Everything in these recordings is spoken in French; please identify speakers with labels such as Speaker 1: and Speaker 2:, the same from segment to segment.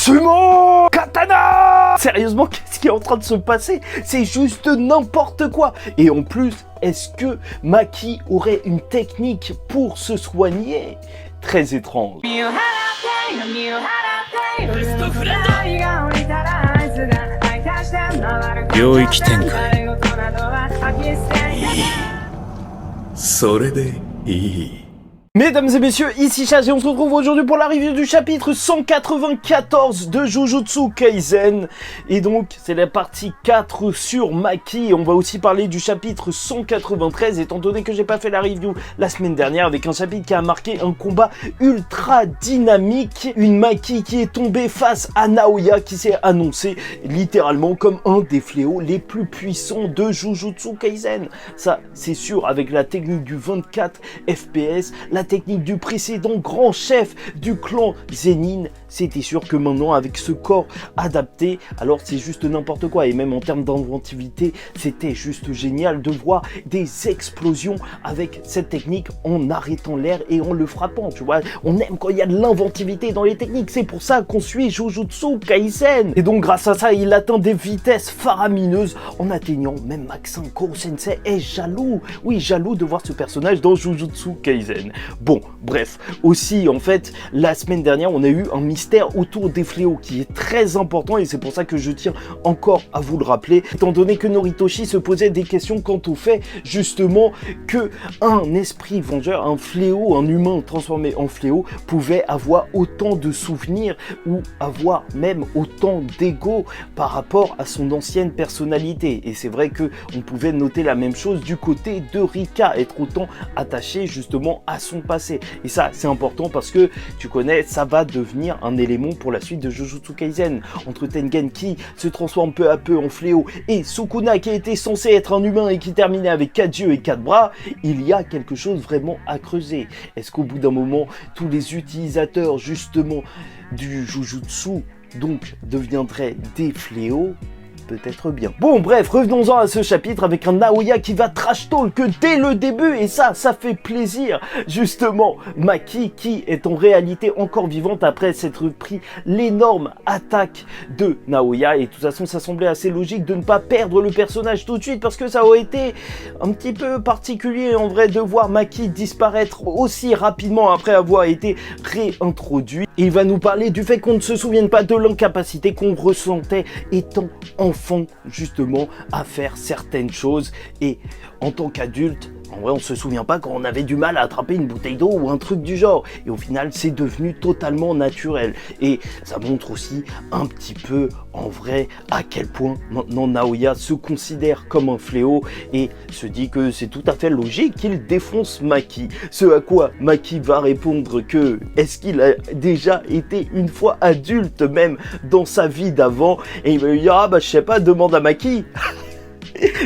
Speaker 1: Sumo Katana! Sérieusement, qu'est-ce qui est en train de se passer? C'est juste n'importe quoi. Et en plus, est-ce que Maki aurait une technique pour se soigner? Très étrange. Mesdames et messieurs, ici Chaz et on se retrouve aujourd'hui pour la review du chapitre 194 de Jujutsu Kaisen. Et donc, c'est la partie 4 sur Maki. Et on va aussi parler du chapitre 193, étant donné que j'ai pas fait la review la semaine dernière, avec un chapitre qui a marqué un combat ultra dynamique. Une Maki qui est tombée face à Naoya, qui s'est annoncé littéralement comme un des fléaux les plus puissants de Jujutsu Kaisen. Ça, c'est sûr, avec la technique du 24 FPS, la technique du précédent grand chef du clan Zenin, c'était sûr que maintenant avec ce corps adapté, alors c'est juste n'importe quoi. Et même en termes d'inventivité, c'était juste génial de voir des explosions avec cette technique en arrêtant l'air et en le frappant, tu vois. On aime quand il y a de l'inventivité dans les techniques, c'est pour ça qu'on suit Jujutsu Kaisen. Et donc grâce à ça, il atteint des vitesses faramineuses en atteignant même Maxin. Koro Sensei est jaloux, oui jaloux de voir ce personnage dans Jujutsu Kaisen. Bon, bref, aussi en fait, la semaine dernière, on a eu un mystère autour des fléaux qui est très important et c'est pour ça que je tiens encore à vous le rappeler, étant donné que Noritoshi se posait des questions quant au fait justement que un esprit vengeur, un fléau, un humain transformé en fléau pouvait avoir autant de souvenirs ou avoir même autant d'ego par rapport à son ancienne personnalité. Et c'est vrai que on pouvait noter la même chose du côté de Rika, être autant attaché justement à son passé. Et ça, c'est important parce que, tu connais, ça va devenir un élément pour la suite de Jujutsu Kaisen. Entre Tengen qui se transforme peu à peu en fléau et Sukuna qui était censé être un humain et qui terminait avec 4 yeux et 4 bras, il y a quelque chose vraiment à creuser. Est-ce qu'au bout d'un moment, tous les utilisateurs justement du Jujutsu donc deviendraient des fléaux? Peut-être bien. Bon bref, revenons-en à ce chapitre avec un Naoya qui va trash talk dès le début et ça fait plaisir. Justement, Maki qui est en réalité encore vivante après s'être pris l'énorme attaque de Naoya et de toute façon ça semblait assez logique de ne pas perdre le personnage tout de suite parce que ça aurait été un petit peu particulier en vrai de voir Maki disparaître aussi rapidement après avoir été réintroduit. Et il va nous parler du fait qu'on ne se souvienne pas de l'incapacité qu'on ressentait étant enfant justement à faire certaines choses et en tant qu'adulte, en vrai on se souvient pas quand on avait du mal à attraper une bouteille d'eau ou un truc du genre et au final c'est devenu totalement naturel et ça montre aussi un petit peu en vrai à quel point maintenant Naoya se considère comme un fléau et se dit que c'est tout à fait logique qu'il défonce Maki, ce à quoi Maki va répondre que est-ce qu'il a déjà été une fois adulte même dans sa vie d'avant et il va lui dire ah bah je sais pas, demande à Maki.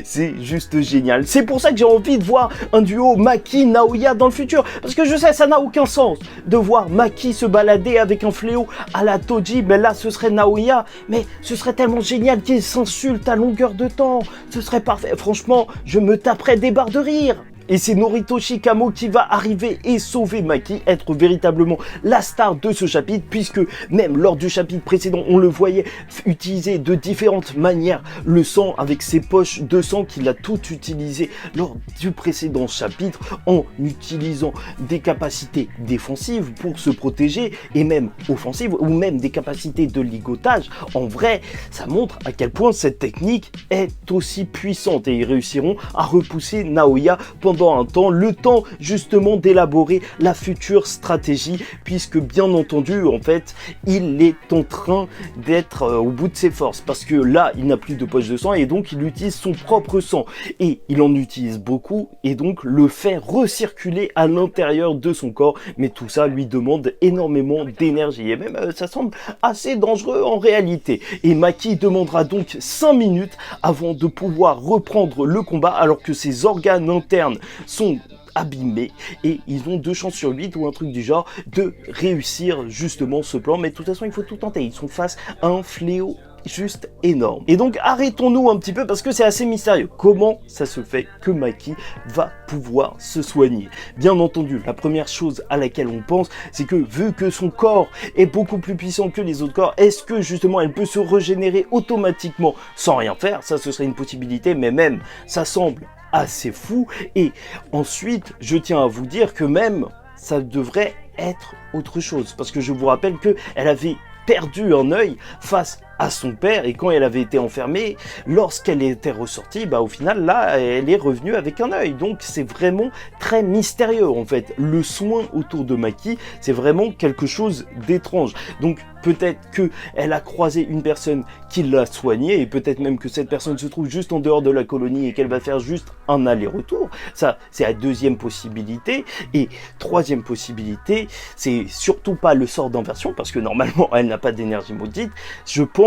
Speaker 1: C'est juste génial. C'est pour ça que j'ai envie de voir un duo Maki-Naoya dans le futur. Parce que je sais, ça n'a aucun sens de voir Maki se balader avec un fléau à la Toji. Mais là, ce serait Naoya. Mais ce serait tellement génial qu'ils s'insultent à longueur de temps. Ce serait parfait. Franchement, je me taperais des barres de rire. Et c'est Noritoshi Kamo qui va arriver et sauver Maki, être véritablement la star de ce chapitre, puisque même lors du chapitre précédent, on le voyait utiliser de différentes manières le sang avec ses poches de sang qu'il a tout utilisé lors du précédent chapitre en utilisant des capacités défensives pour se protéger et même offensives ou même des capacités de ligotage. En vrai, ça montre à quel point cette technique est aussi puissante et ils réussiront à repousser Naoya pendant un temps, le temps justement d'élaborer la future stratégie, puisque bien entendu en fait il est en train d'être au bout de ses forces, parce que là il n'a plus de poche de sang et donc il utilise son propre sang et il en utilise beaucoup et donc le fait recirculer à l'intérieur de son corps, mais tout ça lui demande énormément d'énergie et même ça semble assez dangereux en réalité. Et Maki demandera donc 5 minutes avant de pouvoir reprendre le combat alors que ses organes internes sont abîmés et ils ont 2 chances sur 8 ou un truc du genre de réussir justement ce plan. Mais de toute façon, il faut tout tenter. Ils sont face à un fléau juste énorme. Et donc arrêtons-nous un petit peu parce que c'est assez mystérieux. Comment ça se fait que Maki va pouvoir se soigner? Bien entendu, la première chose à laquelle on pense, c'est que vu que son corps est beaucoup plus puissant que les autres corps, est-ce que justement elle peut se régénérer automatiquement sans rien faire? Ça, ce serait une possibilité, mais même ça semble assez fou. Et ensuite, je tiens à vous dire que même ça devrait être autre chose, parce que je vous rappelle que elle avait perdu un œil face à son père, et quand elle avait été enfermée, lorsqu'elle était ressortie, au final là elle est revenue avec un œil. Donc c'est vraiment très mystérieux en fait. Le soin autour de Maki, c'est vraiment quelque chose d'étrange. Donc peut-être que elle a croisé une personne qui l'a soignée, et peut-être même que cette personne se trouve juste en dehors de la colonie et qu'elle va faire juste un aller-retour. Ça, c'est la deuxième possibilité. Et troisième possibilité, c'est surtout pas le sort d'inversion, parce que normalement elle n'a pas d'énergie maudite. Je pense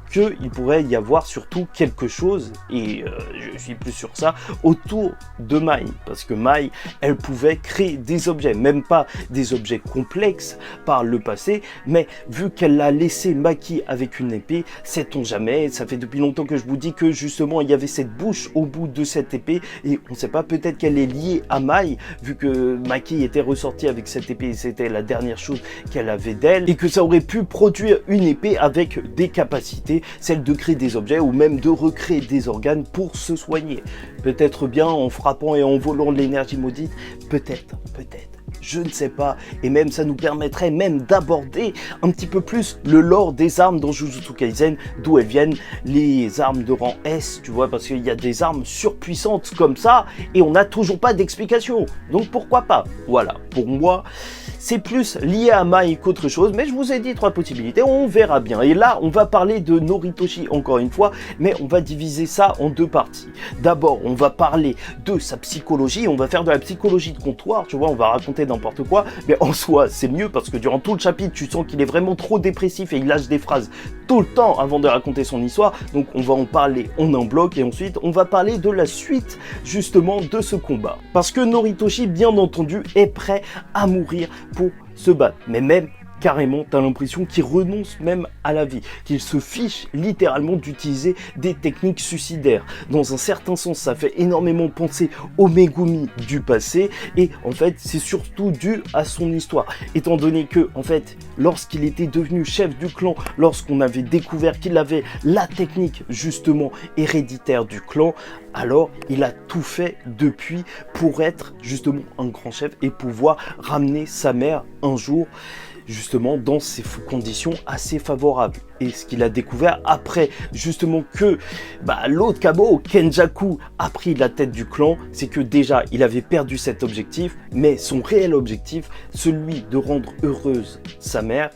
Speaker 1: qu'il pourrait y avoir surtout quelque chose, et je suis plus sur ça, autour de Mai, parce que Mai, elle pouvait créer des objets, même pas des objets complexes par le passé, mais vu qu'elle a laissé Maki avec une épée, sait-on jamais, ça fait depuis longtemps que je vous dis que justement il y avait cette bouche au bout de cette épée, et on ne sait pas, peut-être qu'elle est liée à Mai, vu que Maki était ressortie avec cette épée, et c'était la dernière chose qu'elle avait d'elle, et que ça aurait pu produire une épée avec des capacités, celle de créer des objets ou même de recréer des organes pour se soigner. Peut-être bien en frappant et en volant de l'énergie maudite, peut-être, je ne sais pas, et même ça nous permettrait même d'aborder un petit peu plus le lore des armes dans Jujutsu Kaisen, d'où elles viennent, les armes de rang S, tu vois, parce qu'il y a des armes surpuissantes comme ça, et on n'a toujours pas d'explication, donc pourquoi pas? Voilà, pour moi, c'est plus lié à Mai qu'autre chose, mais je vous ai dit 3 possibilités, on verra bien. Et là, on va parler de Noritoshi encore une fois, mais on va diviser ça en 2 parties. D'abord, on va parler de sa psychologie, on va faire de la psychologie de comptoir, tu vois, on va raconter n'importe quoi, mais en soi, c'est mieux parce que durant tout le chapitre, tu sens qu'il est vraiment trop dépressif et il lâche des phrases tout le temps avant de raconter son histoire, donc on va en parler en un bloc, et ensuite, on va parler de la suite, justement, de ce combat. Parce que Noritoshi, bien entendu, est prêt à mourir pour se battre, mais même carrément, t'as l'impression qu'il renonce même à la vie, qu'il se fiche littéralement d'utiliser des techniques suicidaires. Dans un certain sens, ça fait énormément penser au Megumi du passé, et en fait, c'est surtout dû à son histoire. Étant donné que, en fait, lorsqu'il était devenu chef du clan, lorsqu'on avait découvert qu'il avait la technique, justement, héréditaire du clan, alors il a tout fait depuis pour être, justement, un grand chef et pouvoir ramener sa mère un jour, justement dans ces conditions assez favorables. Et ce qu'il a découvert après justement que l'autre Kabo, Kenjaku, a pris la tête du clan, c'est que déjà il avait perdu cet objectif, mais son réel objectif, celui de rendre heureuse sa mère,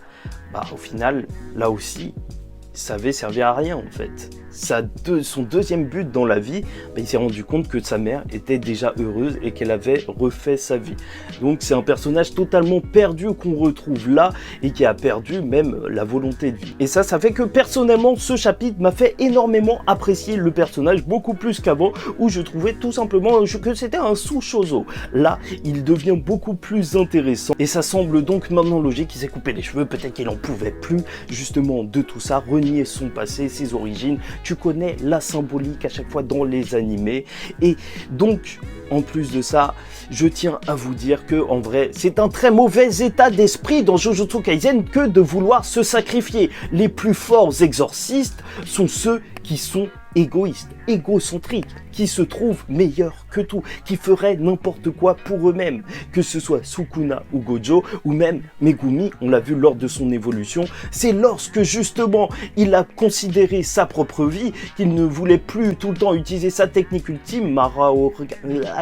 Speaker 1: au final là aussi ça avait servi à rien en fait. Son deuxième but dans la vie, il s'est rendu compte que sa mère était déjà heureuse et qu'elle avait refait sa vie. Donc c'est un personnage totalement perdu qu'on retrouve là et qui a perdu même la volonté de vie. Et ça fait que personnellement ce chapitre m'a fait énormément apprécier le personnage, beaucoup plus qu'avant où je trouvais tout simplement que c'était un sous-shoso. Là, il devient beaucoup plus intéressant et ça semble donc maintenant logique qu'il s'est coupé les cheveux, peut-être qu'il en pouvait plus justement de tout ça, renier son passé, ses origines. Tu connais la symbolique à chaque fois dans les animés, et donc en plus de ça, je tiens à vous dire que en vrai, c'est un très mauvais état d'esprit dans Jujutsu Kaisen que de vouloir se sacrifier. Les plus forts exorcistes sont ceux qui sont égoïstes, égocentriques, qui se trouvent meilleurs que tout, qui feraient n'importe quoi pour eux-mêmes, que ce soit Sukuna ou Gojo, ou même Megumi, on l'a vu lors de son évolution, c'est lorsque justement il a considéré sa propre vie, qu'il ne voulait plus tout le temps utiliser sa technique ultime,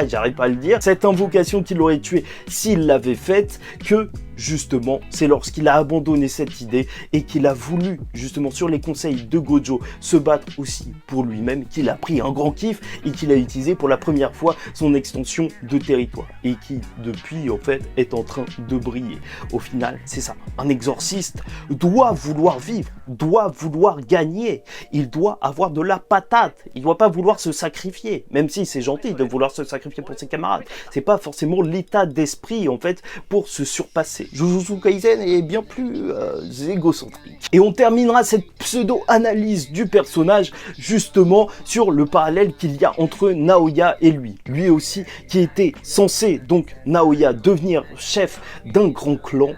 Speaker 1: j'arrive pas à le dire, cette invocation qu'il aurait tué s'il l'avait faite, que justement, c'est lorsqu'il a abandonné cette idée et qu'il a voulu, justement, sur les conseils de Gojo, se battre aussi pour lui-même, qu'il a pris un grand kiff et qu'il a utilisé pour la première fois son extension de territoire et qui, depuis, en fait, est en train de briller. Au final, c'est ça. Un exorciste doit vouloir vivre, doit vouloir gagner. Il doit avoir de la patate. Il doit pas vouloir se sacrifier, même si c'est gentil de vouloir se sacrifier pour ses camarades. C'est pas forcément l'état d'esprit, en fait, pour se surpasser. Jujutsu Kaisen est bien plus égocentrique. Et on terminera cette pseudo-analyse du personnage, justement, sur le parallèle qu'il y a entre Naoya et lui. Lui aussi, qui était censé, donc, Naoya, devenir chef d'un grand clan,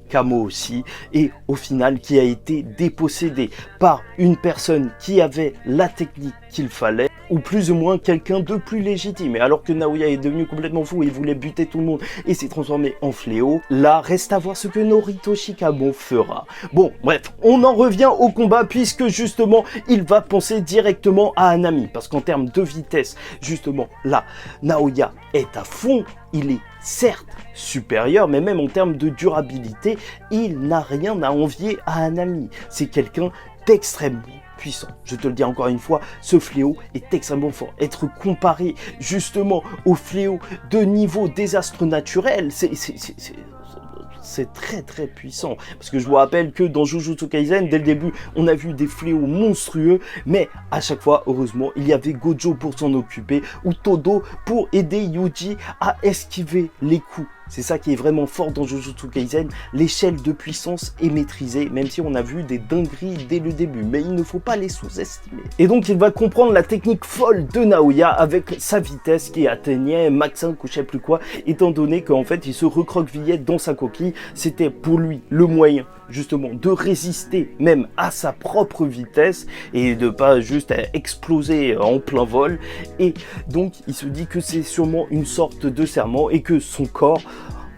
Speaker 1: Kamo aussi, et au final qui a été dépossédé par une personne qui avait la technique qu'il fallait, ou plus ou moins quelqu'un de plus légitime. Et alors que Naoya est devenu complètement fou et voulait buter tout le monde et s'est transformé en fléau, là reste à voir ce que Noritoshi Kamo fera. Bon, bref, on en revient au combat puisque justement il va penser directement à Hanami, parce qu'en termes de vitesse, justement là, Naoya est à fond. Il est certes supérieur, mais même en termes de durabilité, il n'a rien à envier à Hanami. C'est quelqu'un d'extrêmement puissant. Je te le dis encore une fois, ce fléau est extrêmement fort. Être comparé justement au fléau de niveau désastre naturel, c'est très très puissant, parce que je vous rappelle que dans Jujutsu Kaisen, dès le début, on a vu des fléaux monstrueux, mais à chaque fois, heureusement, il y avait Gojo pour s'en occuper, ou Todo pour aider Yuji à esquiver les coups. C'est ça qui est vraiment fort dans Jujutsu Kaisen, l'échelle de puissance est maîtrisée, même si on a vu des dingueries dès le début, mais il ne faut pas les sous-estimer. Et donc il va comprendre la technique folle de Naoya avec sa vitesse qui atteignait max 5 ou je sais plus quoi, étant donné qu'en fait il se recroquevillait dans sa coquille, c'était pour lui le moyen justement de résister même à sa propre vitesse et de pas juste exploser en plein vol, et donc il se dit que c'est sûrement une sorte de serment et que son corps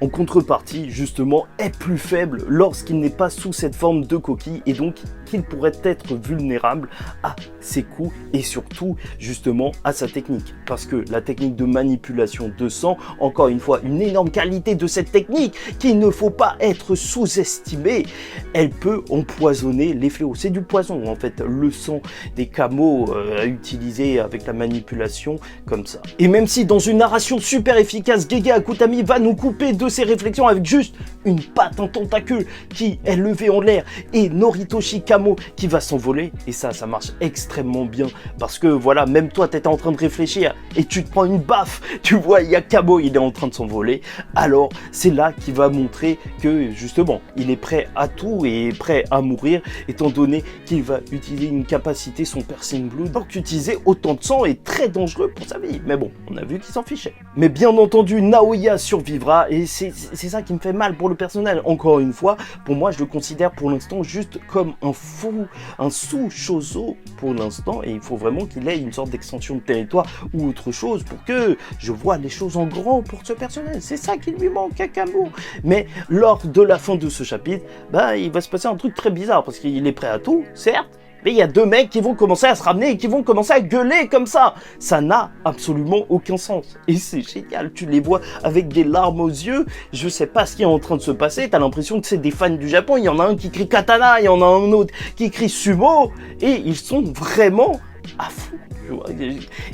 Speaker 1: en contrepartie, justement, est plus faible lorsqu'il n'est pas sous cette forme de coquille et donc qu'il pourrait être vulnérable à ses coups et surtout, justement, à sa technique. Parce que la technique de manipulation de sang, encore une fois, une énorme qualité de cette technique qu'il ne faut pas être sous-estimée, elle peut empoisonner les fléaux. C'est du poison, en fait, le sang des Kamo à utiliser avec la manipulation comme ça. Et même si dans une narration super efficace, Gege Akutami va nous couper de ses réflexions avec juste une patte, un tentacule qui est levé en l'air et Noritoshi Kamo qui va s'envoler, et ça marche extrêmement bien parce que voilà, même toi t'étais en train de réfléchir et tu te prends une baffe, tu vois, il y a Kamo, il est en train de s'envoler, alors c'est là qu'il va montrer que justement il est prêt à tout et prêt à mourir étant donné qu'il va utiliser une capacité, son piercing blood, donc utiliser autant de sang est très dangereux pour sa vie, mais bon, on a vu qu'il s'en fichait. Mais bien entendu Naoya survivra et c'est ça qui me fait mal pour le personnage. Encore une fois, pour moi, je le considère pour l'instant juste comme un fou, un sous-Chozo pour l'instant, et il faut vraiment qu'il ait une sorte d'extension de territoire ou autre chose pour que je vois les choses en grand pour ce personnage. C'est ça qui lui manque à Kamo. Mais lors de la fin de ce chapitre, il va se passer un truc très bizarre parce qu'il est prêt à tout, certes, mais il y a deux mecs qui vont commencer à se ramener et qui vont commencer à gueuler comme ça. Ça n'a absolument aucun sens. Et c'est génial, tu les vois avec des larmes aux yeux. Je sais pas ce qui est en train de se passer. T'as l'impression que c'est des fans du Japon. Il y en a un qui crie katana, il y en a un autre qui crie sumo. Et ils sont vraiment à fond.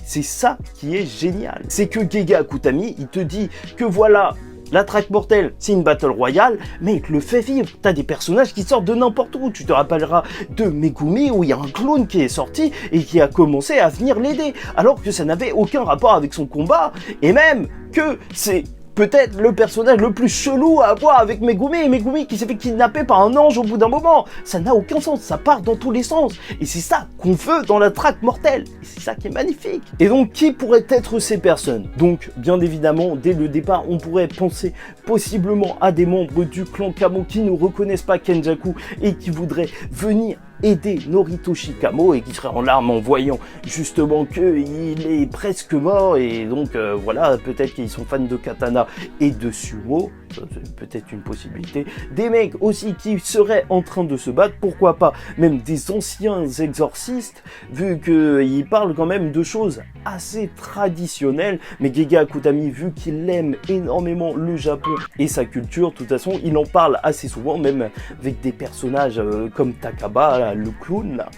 Speaker 1: C'est ça qui est génial. C'est que Gege Akutami, il te dit que voilà, la traque mortelle, c'est une battle royale, mais il te le fait vivre. T'as des personnages qui sortent de n'importe où. Tu te rappelleras de Megumi où il y a un clone qui est sorti et qui a commencé à venir l'aider, alors que ça n'avait aucun rapport avec son combat, et même que c'est peut-être le personnage le plus chelou à avoir avec Megumi, et Megumi qui s'est fait kidnapper par un ange au bout d'un moment. Ça n'a aucun sens, ça part dans tous les sens. Et c'est ça qu'on veut dans la traque mortelle. Et c'est ça qui est magnifique. Et donc, qui pourraient être ces personnes? Donc, bien évidemment, dès le départ, on pourrait penser possiblement à des membres du clan Kamo qui ne reconnaissent pas Kenjaku et qui voudraient venir aider Noritoshi Kamo et qui serait en larmes en voyant justement qu'il est presque mort et donc voilà, peut-être qu'ils sont fans de katana et de sumo. ça, c'est peut-être une possibilité. Des mecs aussi qui seraient en train de se battre, pourquoi pas même des anciens exorcistes, vu qu'ils parlent quand même de choses assez traditionnelles. Mais Gege Akutami, vu qu'il aime énormément le Japon et sa culture, de toute façon, il en parle assez souvent, même avec des personnages comme Takaba, là, le clown, là,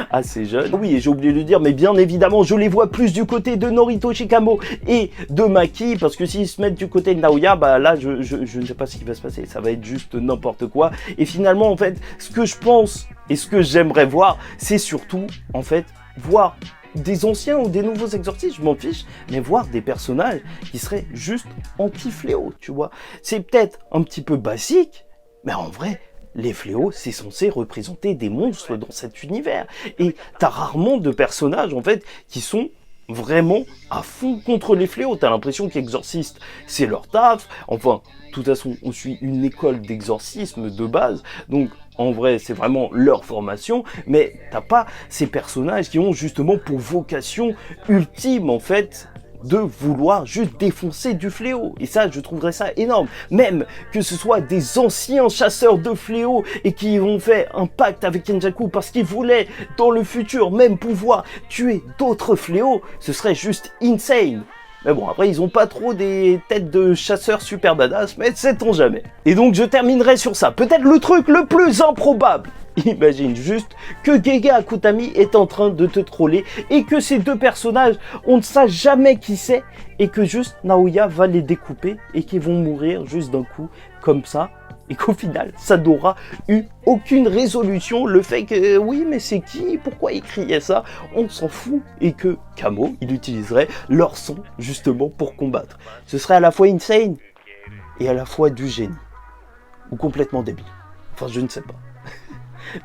Speaker 1: assez jeune. Oui, et j'ai oublié de le dire, mais bien évidemment, je les vois plus du côté de Norito Shikamo et de Maki, parce que s'ils se mettent du côté de Naoya, bah là, je ne sais pas ce qui va se passer, ça va être juste n'importe quoi. Et finalement, en fait, ce que je pense et ce que j'aimerais voir, c'est surtout, en fait, voir des anciens ou des nouveaux exorcistes, je m'en fiche, mais voir des personnages qui seraient juste anti-fléaux, tu vois. C'est peut-être un petit peu basique, mais en vrai, les fléaux, c'est censé représenter des monstres dans cet univers. Et t'as rarement de personnages, en fait, qui sont vraiment à fond contre les fléaux. T'as l'impression qu'exorcistes, c'est leur taf. Enfin, de toute façon, on suit une école d'exorcisme de base. Donc, en vrai, c'est vraiment leur formation. Mais t'as pas ces personnages qui ont justement pour vocation ultime, en fait, de vouloir juste défoncer du fléau. Et ça, je trouverais ça énorme. Même que ce soit des anciens chasseurs de fléaux et qui ont fait un pacte avec Kenjaku parce qu'ils voulaient, dans le futur, même pouvoir tuer d'autres fléaux, ce serait juste insane. Mais bon, après, ils ont pas trop des têtes de chasseurs super badass, mais sait-on jamais. Et donc, je terminerai sur ça. Peut-être le truc le plus improbable. Imagine juste que Gege Akutami est en train de te troller et que ces deux personnages, on ne sait jamais qui c'est et que juste Naoya va les découper et qu'ils vont mourir juste d'un coup comme ça et qu'au final, ça n'aura eu aucune résolution. Le fait que, oui, mais c'est qui? Pourquoi il criait ça? On s'en fout. Et que Kamo, il utiliserait leur son justement pour combattre. Ce serait à la fois insane et à la fois du génie. Ou complètement débile. Enfin, je ne sais pas.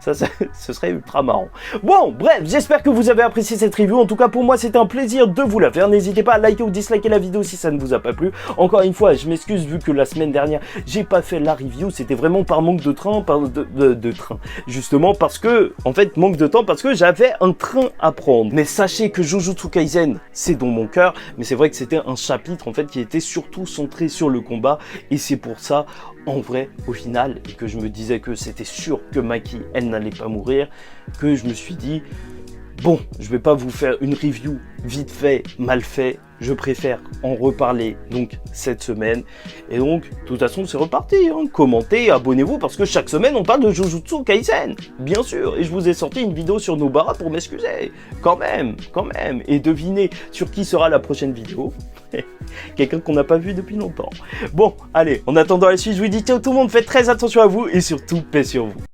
Speaker 1: Ça, ce serait ultra marrant. Bon, bref, j'espère que vous avez apprécié cette review. En tout cas, pour moi, c'était un plaisir de vous la faire. N'hésitez pas à liker ou disliker la vidéo si ça ne vous a pas plu. Encore une fois, je m'excuse vu que la semaine dernière, j'ai pas fait la review. C'était vraiment par manque de train, de train. Justement parce que, en fait, manque de temps parce que j'avais un train à prendre. Mais sachez que Jujutsu Kaisen, c'est dans mon cœur. Mais c'est vrai que c'était un chapitre, en fait, qui était surtout centré sur le combat. Et c'est pour ça, en vrai, au final, et que je me disais que c'était sûr que Maki, elle n'allait pas mourir, que je me suis dit, bon, je vais pas vous faire une review vite fait, mal fait, je préfère en reparler donc cette semaine. Et donc, de toute façon, c'est reparti, hein. Commentez, abonnez-vous, parce que chaque semaine, on parle de Jujutsu Kaisen, bien sûr. Et je vous ai sorti une vidéo sur Nobara pour m'excuser, quand même. Et devinez sur qui sera la prochaine vidéo. Quelqu'un qu'on n'a pas vu depuis longtemps. Bon, allez, en attendant la suite, je vous dis ciao tout le monde, faites très attention à vous et surtout, paix sur vous.